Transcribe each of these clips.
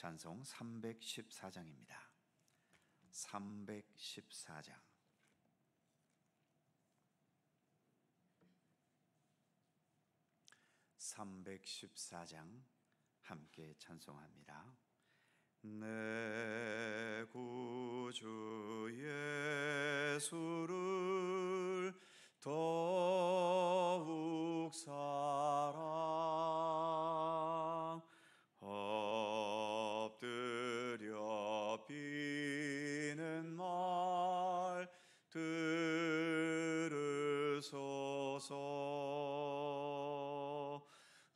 찬송 314장입니다. 314장. 함께 찬송합니다. 내 구주 예수를 더욱 사랑 엎드려 비는 말 들으소서.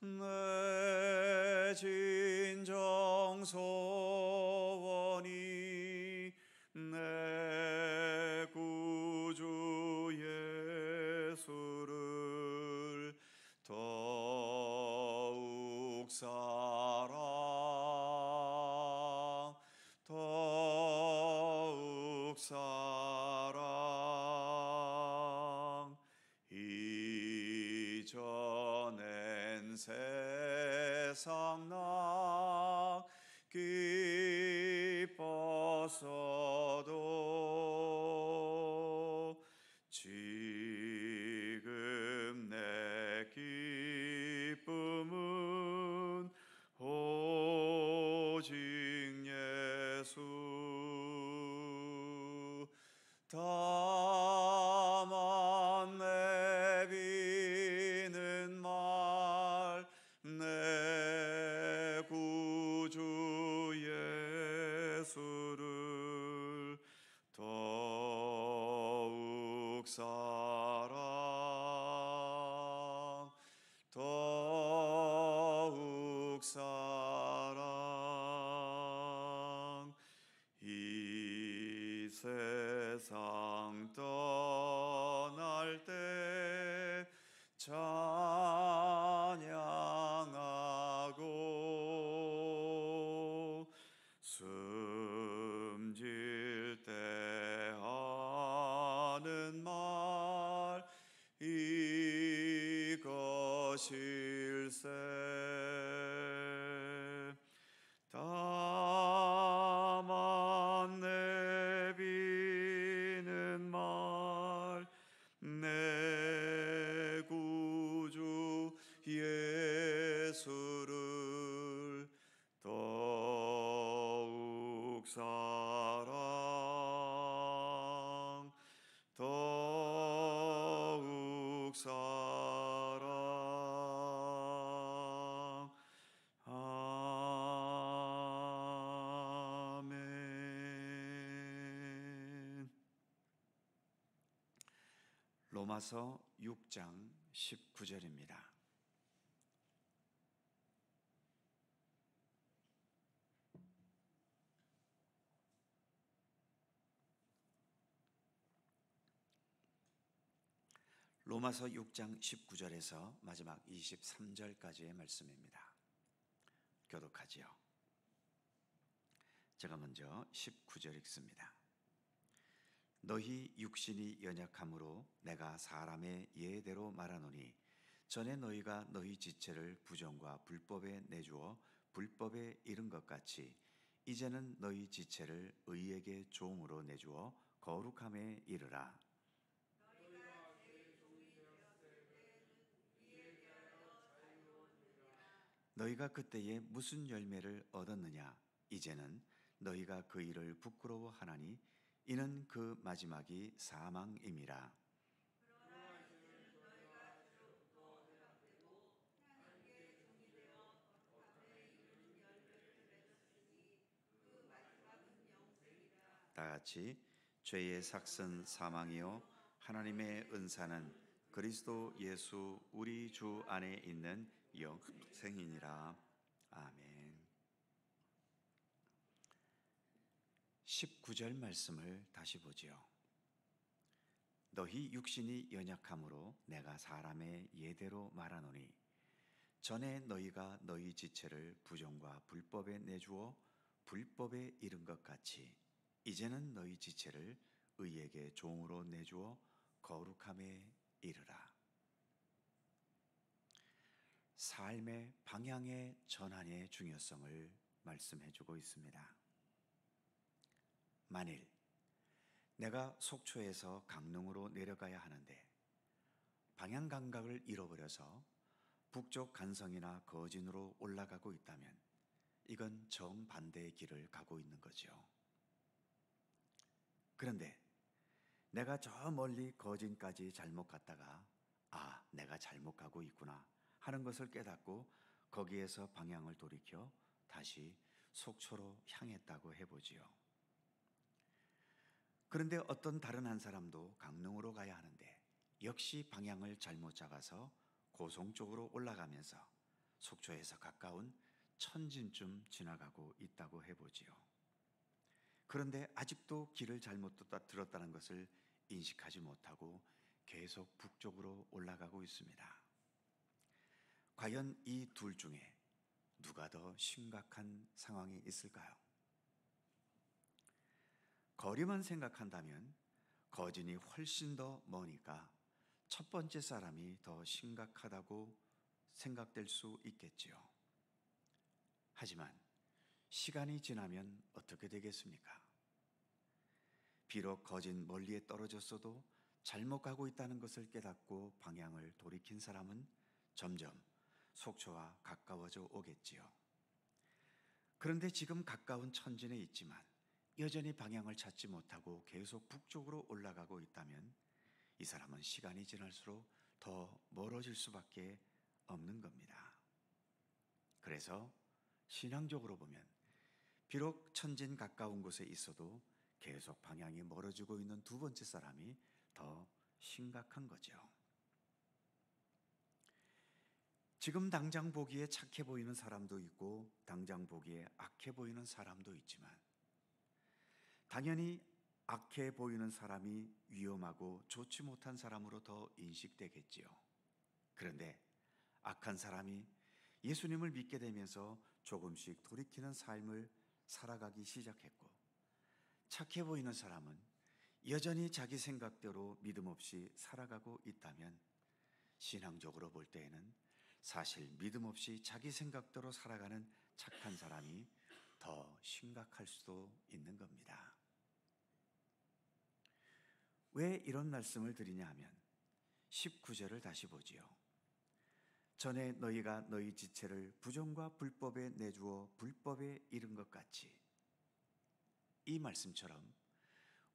내 진정 소원이 내 구주 예수를 더욱 사랑 이전엔 세상 나 기뻤어도 지금 내 기쁨은 오직 예수. 다만 내비는 말 내 구주 예수를 더욱 사랑 이 세상 떠날 때 찬양하고 숨질 때 하는 말 이것일세. 다만 내비는 말 내 구주 예수를 더욱 사랑 아멘. 로마서 6장 19절입니다. 로마서 6장 19절에서 마지막 23절까지의 말씀입니다. 교독하지요. 제가 먼저 19절 읽습니다. 너희 육신이 연약함으로 내가 사람의 예대로 말하노니 전에 너희가 너희 지체를 부정과 불법에 내주어 불법에 이른 것 같이 이제는 너희 지체를 의에게 종으로 내주어 거룩함에 이르라. 너희가 그때에 무슨 열매를 얻었느냐? 이제는 너희가 그 일을 부끄러워하나니 이는 그 마지막이 사망임이라. 다같이 죄의 삭은 사망이요 하나님의 은사는 그리스도 예수 우리 주 안에 있는 영생이니라. 아멘. 19절 말씀을 다시 보지요. 너희 육신이 연약함으로 내가 사람의 예대로 말하노니 전에 너희가 너희 지체를 부정과 불법에 내주어 불법에 이른 것 같이 이제는 너희 지체를 의에게 종으로 내주어 거룩함에 이르라. 삶의 방향의 전환의 중요성을 말씀해 주고 있습니다. 만일 내가 속초에서 강릉으로 내려가야 하는데 방향 감각을 잃어버려서 북쪽 간성이나 거진으로 올라가고 있다면 이건 정반대의 길을 가고 있는 거죠. 그런데 내가 저 멀리 거진까지 잘못 갔다가 내가 잘못 가고 있구나 하는 것을 깨닫고 거기에서 방향을 돌이켜 다시 속초로 향했다고 해보지요. 그런데 어떤 다른 한 사람도 강릉으로 가야 하는데 역시 방향을 잘못 잡아서 고성 쪽으로 올라가면서 속초에서 가까운 천진쯤 지나가고 있다고 해보지요. 그런데 아직도 길을 잘못 들었다는 것을 인식하지 못하고 계속 북쪽으로 올라가고 있습니다. 과연 이 둘 중에 누가 더 심각한 상황이 있을까요? 거리만 생각한다면 거진이 훨씬 더 머니까 첫 번째 사람이 더 심각하다고 생각될 수 있겠지요. 하지만 시간이 지나면 어떻게 되겠습니까? 비록 거진 멀리에 떨어졌어도 잘못 가고 있다는 것을 깨닫고 방향을 돌이킨 사람은 점점 속초와 가까워져 오겠지요. 그런데 지금 가까운 천진에 있지만 여전히 방향을 찾지 못하고 계속 북쪽으로 올라가고 있다면 이 사람은 시간이 지날수록 더 멀어질 수밖에 없는 겁니다. 그래서 신앙적으로 보면 비록 천진 가까운 곳에 있어도 계속 방향이 멀어지고 있는 두 번째 사람이 더 심각한 거죠. 지금 당장 보기에 착해 보이는 사람도 있고 당장 보기에 악해 보이는 사람도 있지만 당연히 악해 보이는 사람이 위험하고 좋지 못한 사람으로 더 인식되겠지요. 그런데 악한 사람이 예수님을 믿게 되면서 조금씩 돌이키는 삶을 살아가기 시작했고 착해 보이는 사람은 여전히 자기 생각대로 믿음 없이 살아가고 있다면 신앙적으로 볼 때에는 사실 믿음 없이 자기 생각대로 살아가는 착한 사람이 더 심각할 수도 있는 겁니다. 왜 이런 말씀을 드리냐 하면 19절을 다시 보지요. 전에 너희가 너희 지체를 부정과 불법에 내주어 불법에 이른 것 같이, 이 말씀처럼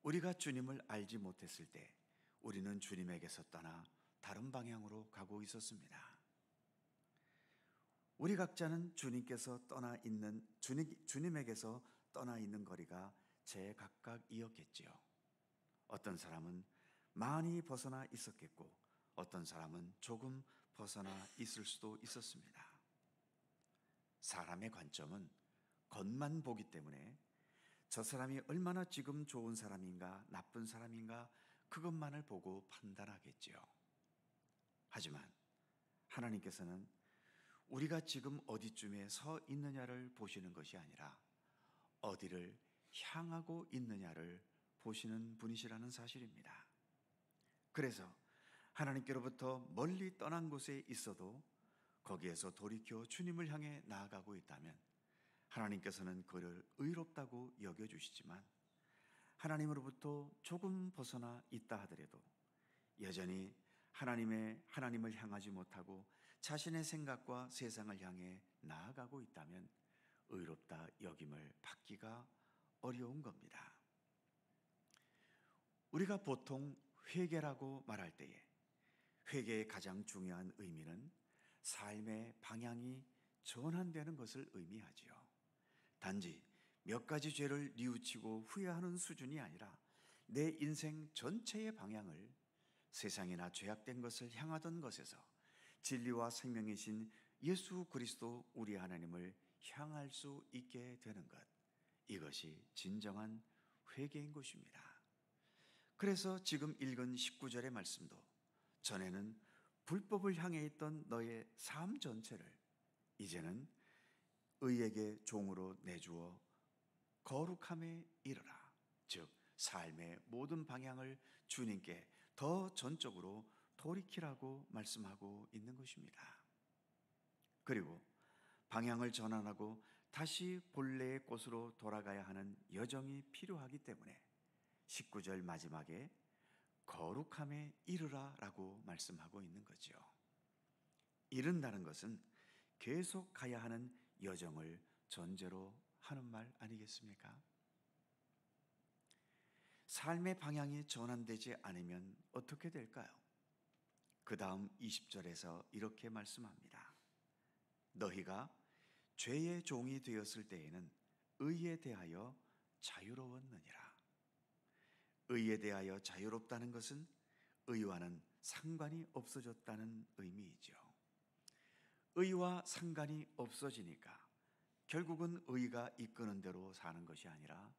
우리가 주님을 알지 못했을 때 우리는 주님에게서 떠나 다른 방향으로 가고 있었습니다. 우리 각자는 주님에게서 떠나 있는 거리가 제각각이었겠지요. 어떤 사람은 많이 벗어나 있었겠고 어떤 사람은 조금 벗어나 있을 수도 있었습니다. 사람의 관점은 겉만 보기 때문에 저 사람이 얼마나 지금 좋은 사람인가 나쁜 사람인가 그것만을 보고 판단하겠지요. 하지만 하나님께서는 우리가 지금 어디쯤에 서 있느냐를 보시는 것이 아니라 어디를 향하고 있느냐를 보시는 분이시라는 사실입니다. 그래서 하나님께로부터 멀리 떠난 곳에 있어도 거기에서 돌이켜 주님을 향해 나아가고 있다면 하나님께서는 그를 의롭다고 여겨주시지만 하나님으로부터 조금 벗어나 있다 하더라도 여전히 하나님을 향하지 못하고 자신의 생각과 세상을 향해 나아가고 있다면 의롭다 여김을 받기가 어려운 겁니다. 우리가 보통 회개라고 말할 때에 회개의 가장 중요한 의미는 삶의 방향이 전환되는 것을 의미하지요. 단지 몇 가지 죄를 뉘우치고 후회하는 수준이 아니라 내 인생 전체의 방향을 세상이나 죄악된 것을 향하던 것에서 진리와 생명이신 예수 그리스도 우리 하나님을 향할 수 있게 되는 것, 이것이 진정한 회개인 것입니다. 그래서 지금 읽은 19절의 말씀도 전에는 불법을 향해 있던 너의 삶 전체를 이제는 의에게 종으로 내주어 거룩함에 이르라, 즉 삶의 모든 방향을 주님께 더 전적으로 돌이키라고 말씀하고 있는 것입니다. 그리고 방향을 전환하고 다시 본래의 곳으로 돌아가야 하는 여정이 필요하기 때문에 19절 마지막에 거룩함에 이르라 라고 말씀하고 있는 거죠. 이른다는 것은 계속 가야 하는 여정을 전제로 하는 말 아니겠습니까? 삶의 방향이 전환되지 않으면 어떻게 될까요? 그 다음 20절에서 이렇게 말씀합니다. 너희가 죄의 종이 되었을 때에는 의에 대하여 자유로웠느니라. 의에 대하여 자유롭다는 것은 의와는 상관이 없어졌다는 의미이죠. 의와 상관이 없어지니까 결국은 의가 이끄는 대로 사는 것이 아니라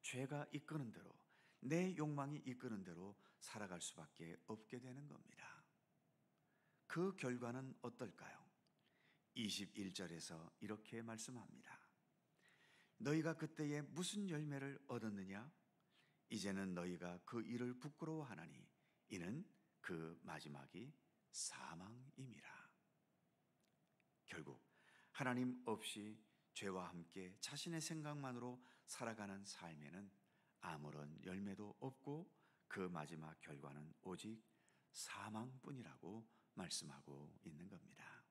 죄가 이끄는 대로, 내 욕망이 이끄는 대로 살아갈 수밖에 없게 되는 겁니다. 그 결과는 어떨까요? 21절에서 이렇게 말씀합니다. 너희가 그때에 무슨 열매를 얻었느냐? 이제는 너희가 그 일을 부끄러워하나니 이는 그 마지막이 사망임이라. 결국 하나님 없이 죄와 함께 자신의 생각만으로 살아가는 삶에는 아무런 열매도 없고 그 마지막 결과는 오직 사망뿐이라고 말씀하고 있는 겁니다.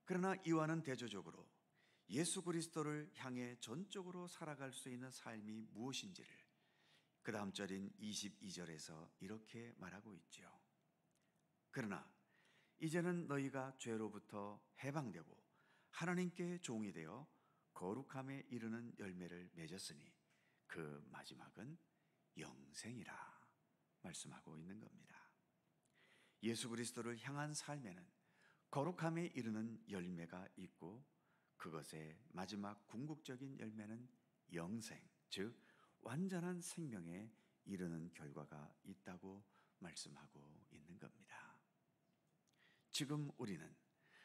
그러나 이와는 대조적으로 예수 그리스도를 향해 전적으로 살아갈 수 있는 삶이 무엇인지를 그 다음 절인 22절에서 이렇게 말하고 있죠. 그러나 이제는 너희가 죄로부터 해방되고 하나님께 종이 되어 거룩함에 이르는 열매를 맺었으니 그 마지막은 영생이라 말씀하고 있는 겁니다. 예수 그리스도를 향한 삶에는 거룩함에 이르는 열매가 있고 그것의 마지막 궁극적인 열매는 영생, 즉 완전한 생명에 이르는 결과가 있다고 말씀하고 있는 겁니다. 지금 우리는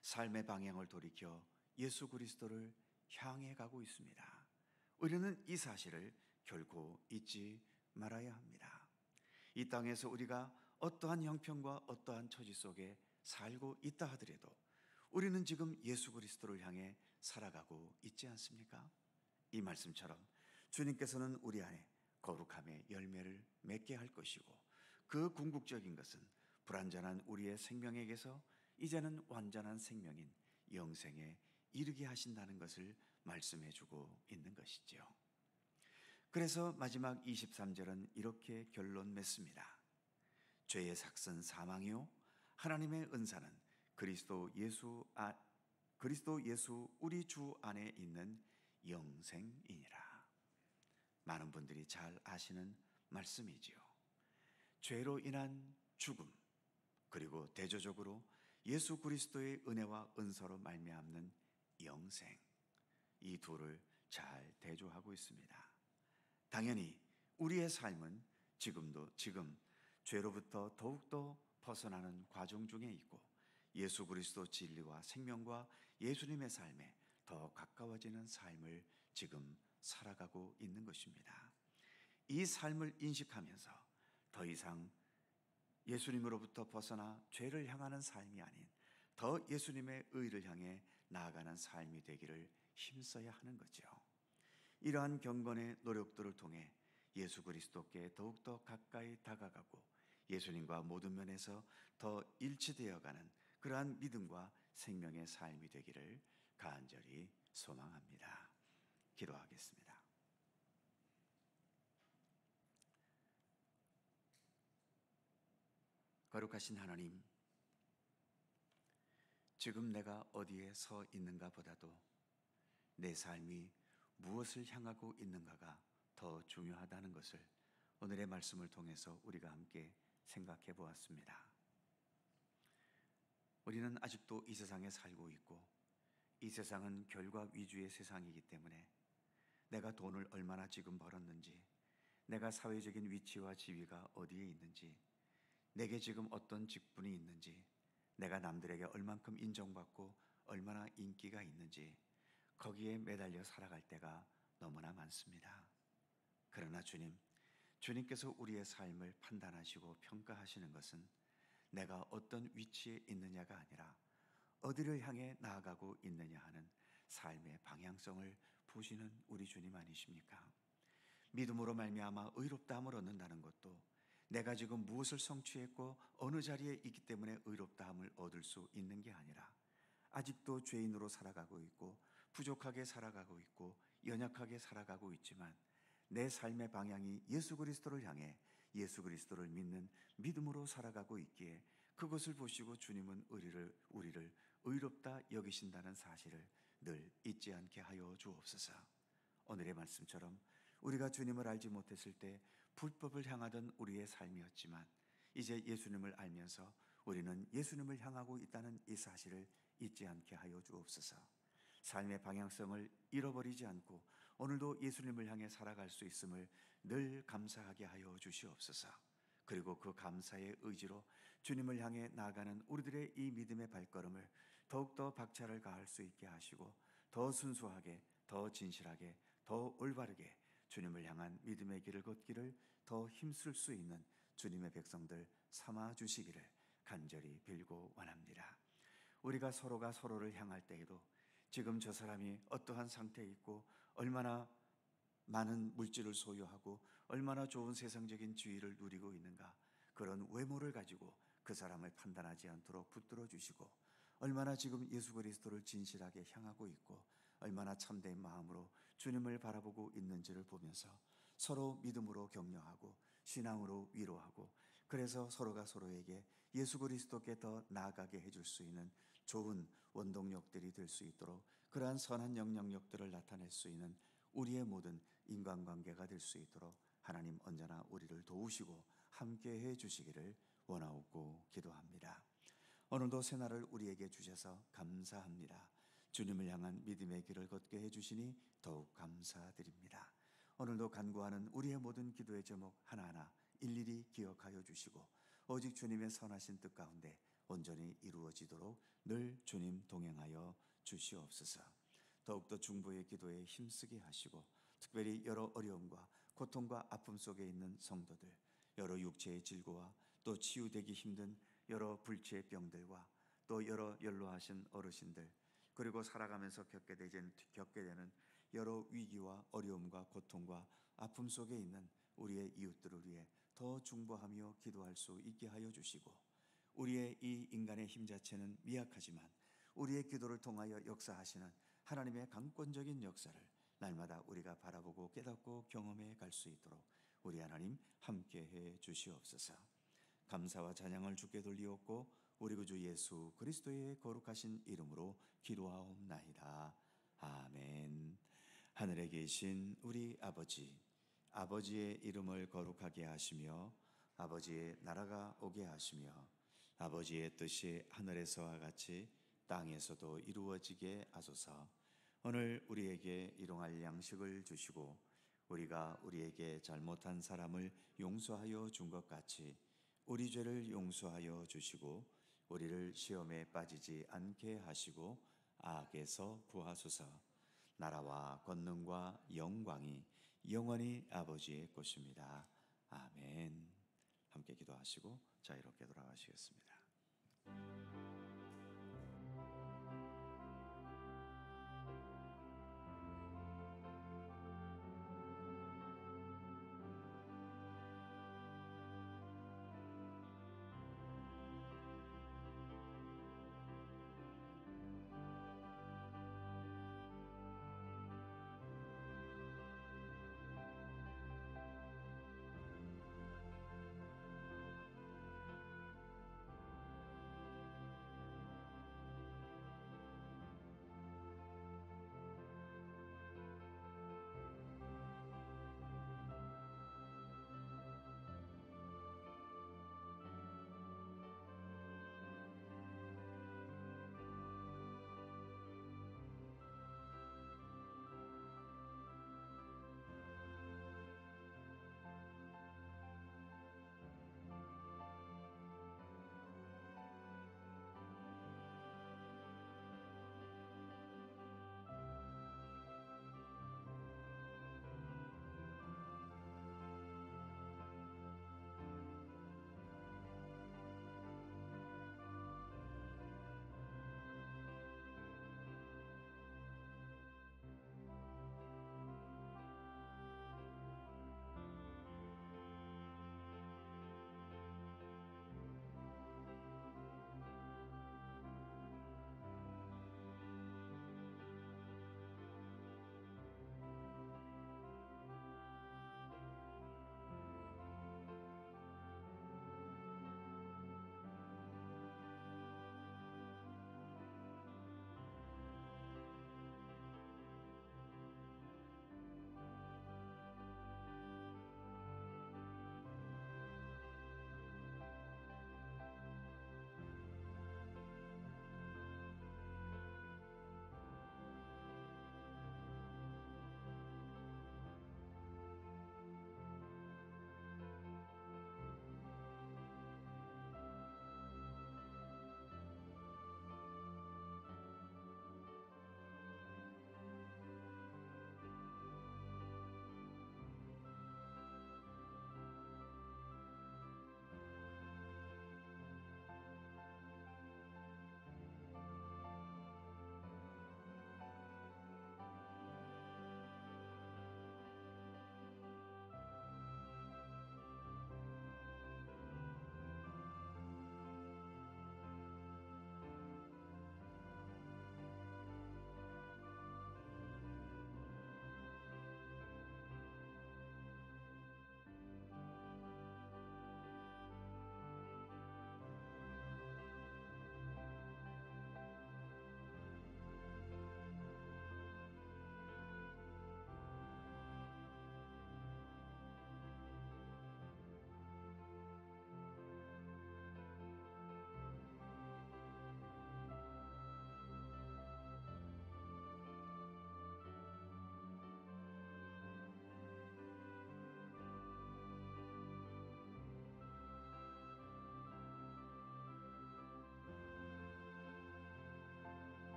삶의 방향을 돌이켜 예수 그리스도를 향해 가고 있습니다. 우리는 이 사실을 결코 잊지 말아야 합니다. 이 땅에서 우리가 어떠한 형편과 어떠한 처지 속에 살고 있다 하더라도 우리는 지금 예수 그리스도를 향해 살아가고 있지 않습니까? 이 말씀처럼 주님께서는 우리 안에 거룩함의 열매를 맺게 할 것이고 그 궁극적인 것은 불완전한 우리의 생명에게서 이제는 완전한 생명인 영생에 이르게 하신다는 것을 말씀해 주고 있는 것이죠. 그래서 마지막 23절은 이렇게 결론 맺습니다. 죄의 삭은 사망이요 하나님의 은사는 그리스도 예수 우리 주 안에 있는 영생이니라. 많은 분들이 잘 아시는 말씀이지요. 죄로 인한 죽음, 그리고 대조적으로 예수 그리스도의 은혜와 은사로 말미암는 영생, 이 둘을 잘 대조하고 있습니다. 당연히 우리의 삶은 지금 죄로부터 더욱더 벗어나는 과정 중에 있고 예수 그리스도 진리와 생명과 예수님의 삶에 더 가까워지는 삶을 지금 살아가고 있는 것입니다. 이 삶을 인식하면서 더 이상 예수님으로부터 벗어나 죄를 향하는 삶이 아닌 더 예수님의 의를 향해 나아가는 삶이 되기를 힘써야 하는 거죠. 이러한 경건의 노력들을 통해 예수 그리스도께 더욱더 가까이 다가가고 예수님과 모든 면에서 더 일치되어가는 그러한 믿음과 생명의 삶이 되기를 간절히 소망합니다. 기도하겠습니다. 거룩하신 하나님, 지금 내가 어디에 서 있는가 보다도 내 삶이 무엇을 향하고 있는가가 더 중요하다는 것을 오늘의 말씀을 통해서 우리가 함께 생각해 보았습니다. 우리는 아직도 이 세상에 살고 있고 이 세상은 결과 위주의 세상이기 때문에 내가 돈을 얼마나 지금 벌었는지, 내가 사회적인 위치와 지위가 어디에 있는지, 내게 지금 어떤 직분이 있는지, 내가 남들에게 얼만큼 인정받고 얼마나 인기가 있는지 거기에 매달려 살아갈 때가 너무나 많습니다. 그러나 주님께서 우리의 삶을 판단하시고 평가하시는 것은 내가 어떤 위치에 있느냐가 아니라 어디를 향해 나아가고 있느냐 하는 삶의 방향성을 보시는 우리 주님 아니십니까? 믿음으로 말미암아 의롭다함을 얻는다는 것도 내가 지금 무엇을 성취했고 어느 자리에 있기 때문에 의롭다함을 얻을 수 있는 게 아니라 아직도 죄인으로 살아가고 있고 부족하게 살아가고 있고 연약하게 살아가고 있지만 내 삶의 방향이 예수 그리스도를 향해 예수 그리스도를 믿는 믿음으로 살아가고 있기에 그것을 보시고 주님은 우리를 의롭다 여기신다는 사실을 늘 잊지 않게 하여 주옵소서. 오늘의 말씀처럼 우리가 주님을 알지 못했을 때 불법을 향하던 우리의 삶이었지만 이제 예수님을 알면서 우리는 예수님을 향하고 있다는 이 사실을 잊지 않게 하여 주옵소서. 삶의 방향성을 잃어버리지 않고 오늘도 예수님을 향해 살아갈 수 있음을 늘 감사하게 하여 주시옵소서. 그리고 그 감사의 의지로 주님을 향해 나아가는 우리들의 이 믿음의 발걸음을 더욱더 박차를 가할 수 있게 하시고 더 순수하게, 더 진실하게, 더 올바르게 주님을 향한 믿음의 길을 걷기를 더 힘쓸 수 있는 주님의 백성들 삼아 주시기를 간절히 빌고 원합니다. 우리가 서로가 서로를 향할 때에도 지금 저 사람이 어떠한 상태에 있고 얼마나 많은 물질을 소유하고 얼마나 좋은 세상적인 지위를 누리고 있는가, 그런 외모를 가지고 그 사람을 판단하지 않도록 붙들어 주시고 얼마나 지금 예수 그리스도를 진실하게 향하고 있고 얼마나 참된 마음으로 주님을 바라보고 있는지를 보면서 서로 믿음으로 격려하고 신앙으로 위로하고, 그래서 서로가 서로에게 예수 그리스도께 더 나아가게 해줄 수 있는 좋은 원동력들이 될 수 있도록 그러한 선한 영향력들을 나타낼 수 있는 우리의 모든 인간관계가 될 수 있도록 하나님 언제나 우리를 도우시고 함께해 주시기를 원하옵고 기도합니다. 오늘도 새날을 우리에게 주셔서 감사합니다. 주님을 향한 믿음의 길을 걷게 해주시니 더욱 감사드립니다. 오늘도 간구하는 우리의 모든 기도의 제목 하나하나 일일이 기억하여 주시고 오직 주님의 선하신 뜻 가운데 온전히 이루어지도록 늘 주님 동행하여 주시옵소서. 더욱더 중보의 기도에 힘쓰게 하시고 특별히 여러 어려움과 고통과 아픔 속에 있는 성도들, 여러 육체의 질고와 또 치유되기 힘든 여러 불치의 병들과 또 여러 연로하신 어르신들, 그리고 살아가면서 겪게 되는 여러 위기와 어려움과 고통과 아픔 속에 있는 우리의 이웃들을 위해 더 중보하며 기도할 수 있게 하여 주시고, 우리의 이 인간의 힘 자체는 미약하지만 우리의 기도를 통하여 역사하시는 하나님의 강권적인 역사를 날마다 우리가 바라보고 깨닫고 경험해 갈 수 있도록 우리 하나님 함께해 주시옵소서. 감사와 찬양을 주께 돌리옵고 우리 구주 예수 그리스도의 거룩하신 이름으로 기도하옵나이다. 아멘. 하늘에 계신 우리 아버지, 아버지의 이름을 거룩하게 하시며 아버지의 나라가 오게 하시며 아버지의 뜻이 하늘에서와 같이 땅에서도 이루어지게 하소서. 오늘 우리에게 일용할 양식을 주시고 우리가 우리에게 잘못한 사람을 용서하여 준 것 같이 우리 죄를 용서하여 주시고 우리를 시험에 빠지지 않게 하시고 악에서 구하소서. 나라와 권능과 영광이 영원히 아버지의 것입니다. 아멘. 함께 기도하시고 자유롭게 돌아가시겠습니다.